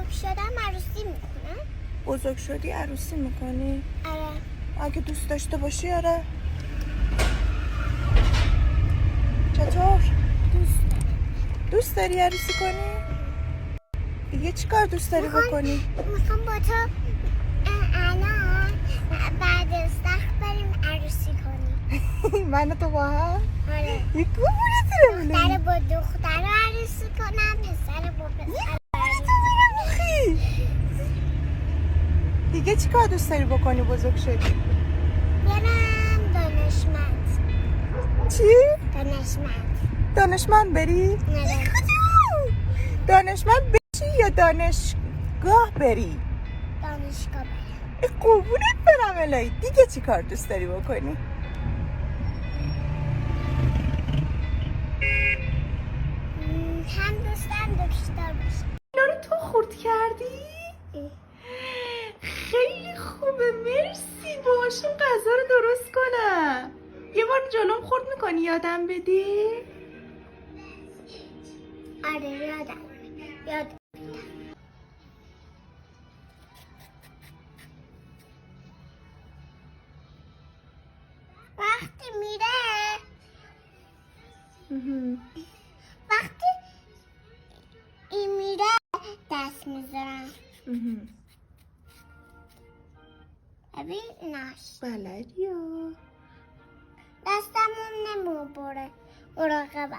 بزرگ شدم عروسی میکنم. بزرگ شدی عروسی میکنی؟ آره. اگه دوست داشته باشی آره. چطور؟ دوست داری عروسی کنی؟ دیگه چی کار دوست داری بکنی؟ میخوام با تو الان بعد از سخت بریم عروسی کنیم. من و تو با هم؟ آره. یک قبولت دختر با دختر عروسی کنم، پسر با پسر عروسی. دیگه چی کار دوست داری بکنی بزرگ شدی؟ برم دانشمند. چی؟ دانشمند. دانشمند بری؟ آره. دانشمند بشی یا دانشگاه بری؟ دانشگاه برم. قربونت برم الهی. دیگه چی کار دوست داری بکنی؟ هم دوستم دکتر باشم. اینا رو تو خورد کردی؟ خیلی خوبه مرسی. باهاشون غذا رو درست کنم. یه بار جلوم خورد میکنی یادم بدی؟ آره یادم. وقتی میره وقتی این میره دست میذارم. ببین ناش بلدی ها. دستمون نمو بره مراقبه.